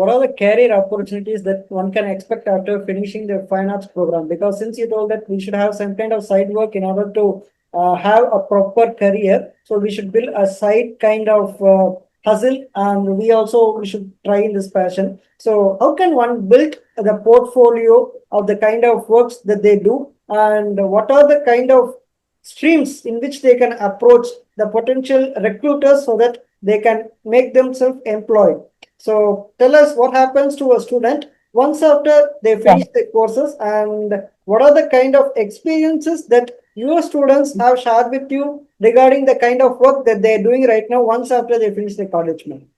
what are the career opportunities that one can expect after finishing the fine arts program? Because since you told that we should have some kind of side work in order to have a proper career, so we should build a side kind of hustle, and we should try in this passion. So, how can one build the portfolio of the kind of works that they do, and what are the kind of streams in which they can approach the potential recruiters so that they can make themselves employed? So tell us what happens to a student once after they finish the courses, and what are the kind of experiences that your students have shared with you regarding the kind of work that they're doing right now once after they finish the college, man.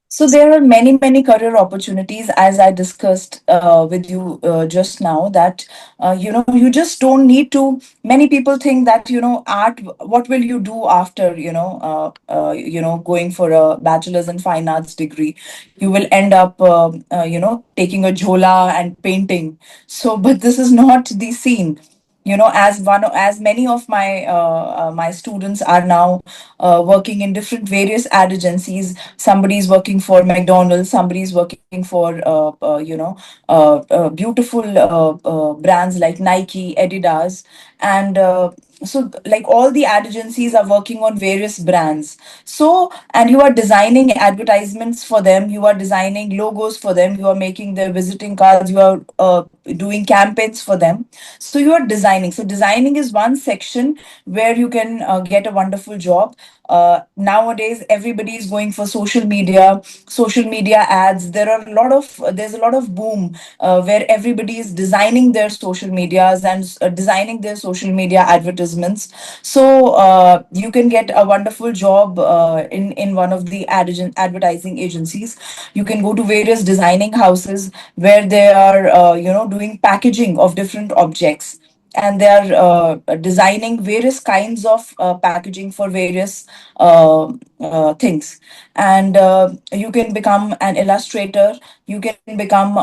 So there are many, many career opportunities, as I discussed with you just now. That you just don't need to. Many people think that art. What will you do after going for a bachelor's in fine arts degree? You will end up taking a jhola and painting. So, but this is not the scene. As many of my students are now working in different various ad agencies. Somebody is working for McDonald's, somebody is working for beautiful brands like Nike, Adidas, and so like all the ad agencies are working on various brands. So, and you are designing advertisements for them, you are designing logos for them, you are making their visiting cards, you are doing campaigns for them. So you are designing. So designing is one section where you can get a wonderful job. Nowadays everybody is going for social media ads. There's a lot of boom where everybody is designing their social medias and designing their social media advertisements. So you can get a wonderful job in one of the advertising agencies. You can go to various designing houses where they are doing packaging of different objects, and they are designing various kinds of packaging for various things. And you can become an illustrator. You can become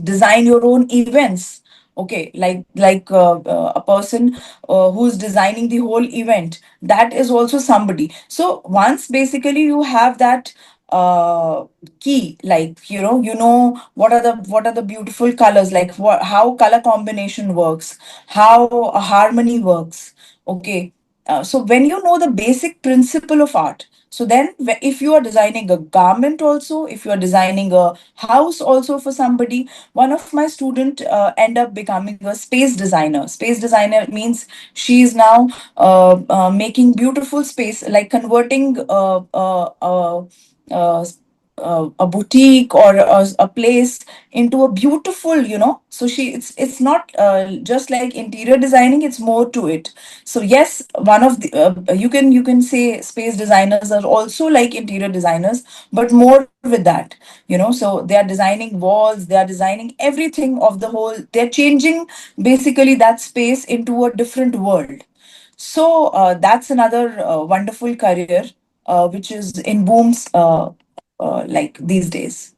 design your own events. Okay, a person who's designing the whole event, that is also somebody. So once basically you have that key, like what are the beautiful colors, like how color combination works, how harmony works. Okay, so when you know the basic principle of art, so then if you are designing a garment also, if you are designing a house also for somebody. One of my student end up becoming a space designer. Space designer means she is now making beautiful space, like converting uh, a boutique or a place into a beautiful, so it's not just like interior designing, it's more to it. So yes, one of the you can say space designers are also like interior designers, but more with that. So they are designing walls, they are designing everything of the whole, they're changing basically that space into a different world. So that's another wonderful career which is in booms like these days.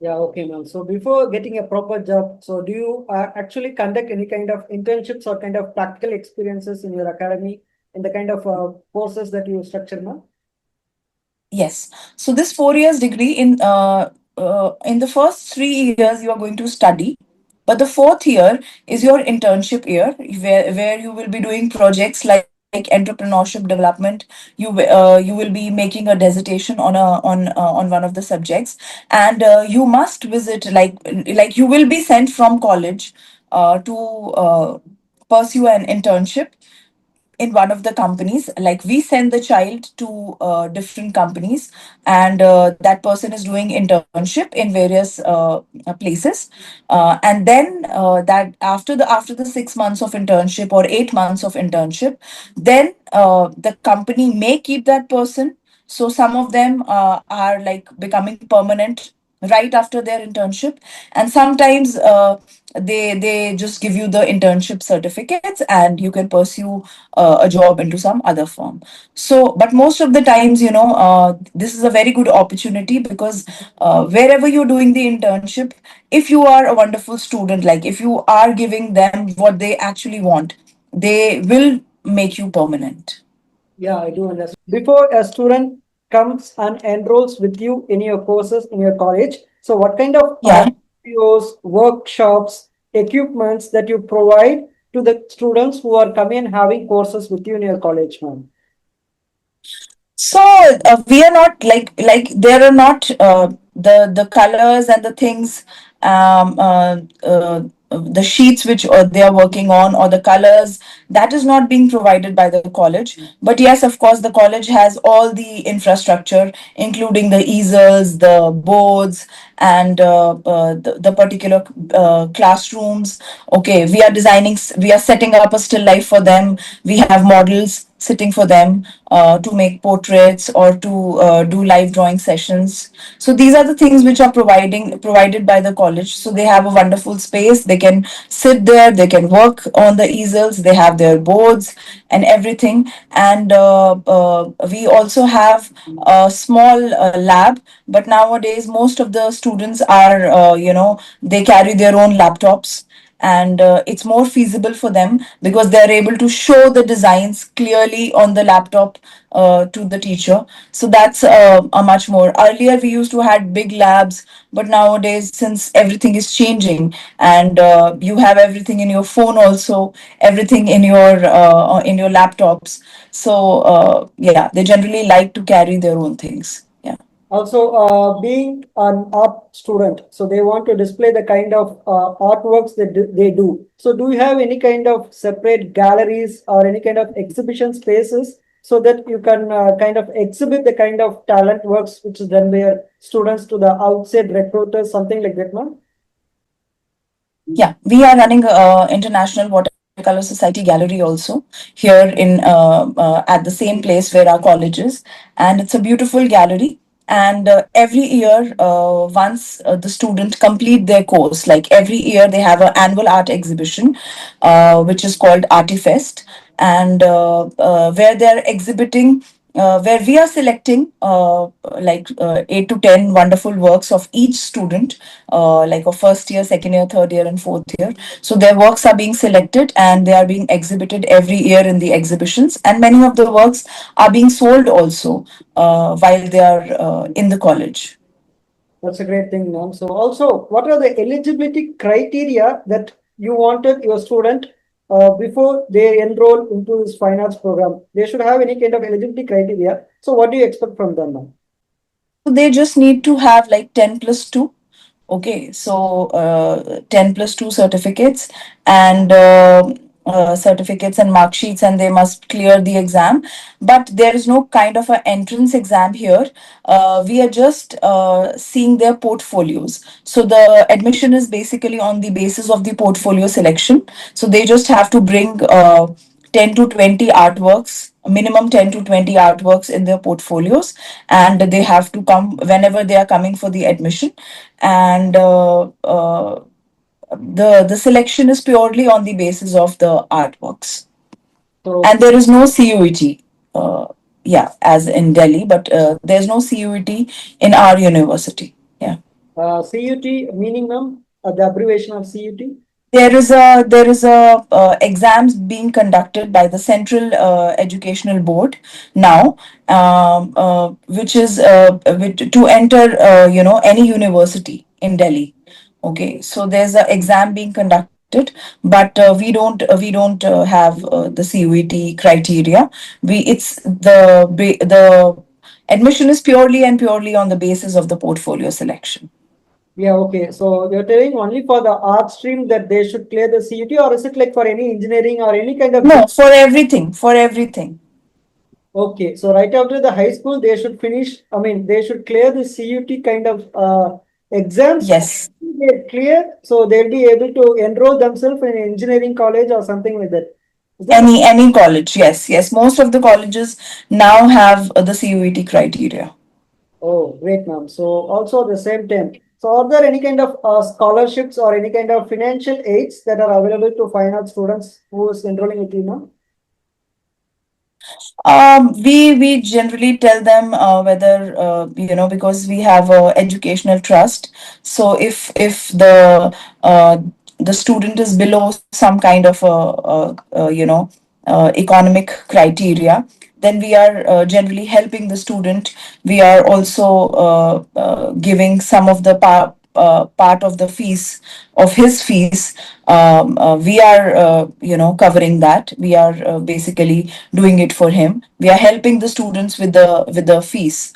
Yeah, okay, ma'am. So before getting a proper job, so do you actually conduct any kind of internships or kind of practical experiences in your academy in the kind of courses that you structure, ma'am? Yes. So this 4 years degree, in the first 3 years you are going to study, but the fourth year is your internship year, where you will be doing projects like entrepreneurship development. You will be making a dissertation on one of the subjects, and you must visit, like you will be sent from college to pursue an internship in one of the companies. Like we send the child to different companies, and that person is doing internship in various places. And then that after the 6 months of internship or 8 months of internship, then the company may keep that person. So some of them are like becoming permanent right after their internship, and sometimes they just give you the internship certificates and you can pursue a job into some other firm. So, but most of the times, this is a very good opportunity because wherever you're doing the internship, if you are a wonderful student, like if you are giving them what they actually want, they will make you permanent. Yeah, I do understand. Before a student comes and enrolls with you in your courses in your college. So what kind of Yeah. videos, workshops, equipments that you provide to the students who are coming and having courses with you in your college, ma'am? So we are not like there are not the colors and the things, um, uh, uh, the sheets which they are working on, or the colors that is not being provided by the college. But yes, of course, the college has all the infrastructure, including the easels, the boards, and the particular classrooms. Okay, we are we are setting up a still life for them. We have models sitting for them to make portraits or to do live drawing sessions. So these are the things which are provided by the college. So they have a wonderful space. They can sit there. They can work on the easels. They have their boards and everything. And we also have a small lab. But nowadays, most of the students are, they carry their own laptops, and it's more feasible for them because they're able to show the designs clearly on the laptop to the teacher. So that's a much more. Earlier we used to had big labs, but nowadays, since everything is changing, and you have everything in your phone also, everything in your laptops. So yeah, they generally like to carry their own things. Yeah. Also, being an art student, so they want to display the kind of artworks that they do. So, do you have any kind of separate galleries or any kind of exhibition spaces so that you can kind of exhibit the kind of talent works which is done by your students to the outside recruiters, something like that, ma'am? Yeah, we are running International Watercolor Society Gallery also here in at the same place where our college is, and it's a beautiful gallery. And every year, once the student complete their course, like every year they have an annual art exhibition, which is called Artifest, and where they're exhibiting, where we are selecting 8 to 10 wonderful works of each student, like a first year, second year, third year, and fourth year. So their works are being selected and they are being exhibited every year in the exhibitions. And many of the works are being sold also while they are in the college. That's a great thing, ma'am. So, also, what are the eligibility criteria that you wanted your student before they enroll into this fine arts program? They should have any kind of eligibility criteria. So, what do you expect from them, ma'am? So they just need to have like 10 plus 2. Okay, so 10 plus 2 certificates, and certificates and mark sheets, and they must clear the exam. But there is no kind of an entrance exam here. We are just seeing their portfolios. So the admission is basically on the basis of the portfolio selection. So they just have to bring 10 to 20 artworks, minimum 10 to 20 artworks in their portfolios, and they have to come whenever they are coming for the admission. And the selection is purely on the basis of the artworks, So, and there is no CUET. Yeah, as in Delhi, but there's no CUET in our university. Yeah. CUT meaning, ma'am, the abbreviation of CUT? There is a exams being conducted by the Central Educational Board now, to enter any university in Delhi. Okay, so there's an exam being conducted, but we don't have the CUET criteria. The admission is purely and purely on the basis of the portfolio selection. Yeah, okay. So, you're telling only for the art stream that they should clear the CUT, or is it like for any engineering or any kind of? No, for everything, for everything. Okay, so right after the high school, they should finish, I mean, they should clear the CUT kind of exams. Yes. They clear, so they'll be able to enroll themselves in engineering college or something like that. Is that Any college, yes, yes. Most of the colleges now have the CUET criteria. oh, great, ma'am. So also the same time. So are there any kind of scholarships or any kind of financial aids that are available to fine arts students who is enrolling with you, ma'am? We generally tell them whether because we have a educational trust. So if uh, the student is below some kind of economic criteria, then we are generally helping the student. We are also giving some of the part of the fees of his fees. We are covering that. We are basically doing it for him. We are helping the students with the fees.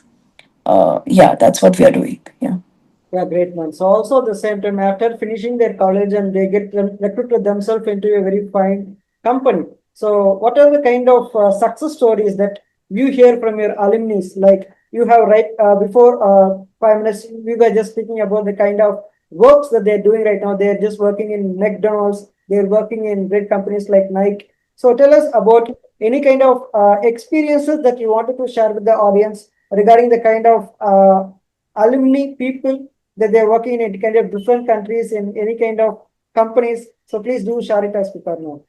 Yeah, that's what we are doing. Yeah. Yeah, great man. So also at the same time, after finishing their college and they get recruited themselves into a very fine company. So what are the kind of success stories that you hear from your alumni? Like you have right before 5 minutes, we were just speaking about the kind of works that they're doing right now. They're just working in McDonald's. They're working in great companies like Nike. So tell us about any kind of experiences that you wanted to share with the audience regarding the kind of alumni people that they're working in any kind of different countries in any kind of companies. So please do share it as people know.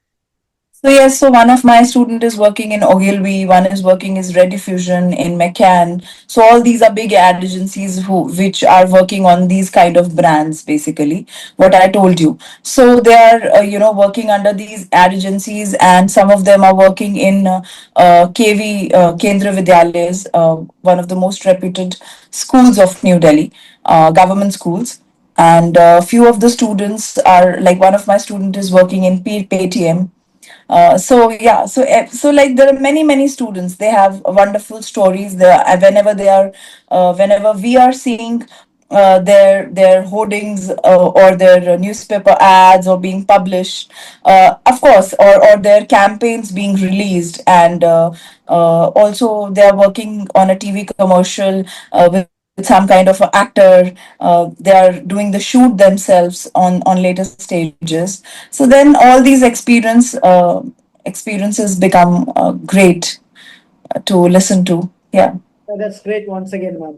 So yes, so one of my student is working in Ogilvy, one is working is Red Diffusion in McCann. So all these are big ad agencies which are working on these kind of brands, basically what I told you. So they are working under these ad agencies, and some of them are working in KV Kendra Vidyalayas, one of the most reputed schools of New Delhi, government schools. And few of the students are like, one of my student is working in Paytm. So yeah, so like there are many students. They have wonderful stories. Whenever they are, whenever we are seeing their hoardings or their newspaper ads or being published, of course, or their campaigns being released, and also they are working on a TV commercial with some kind of a actor. They are doing the shoot themselves on later stages. So then all these experiences become great to listen to. Yeah. That's great once again, ma'am.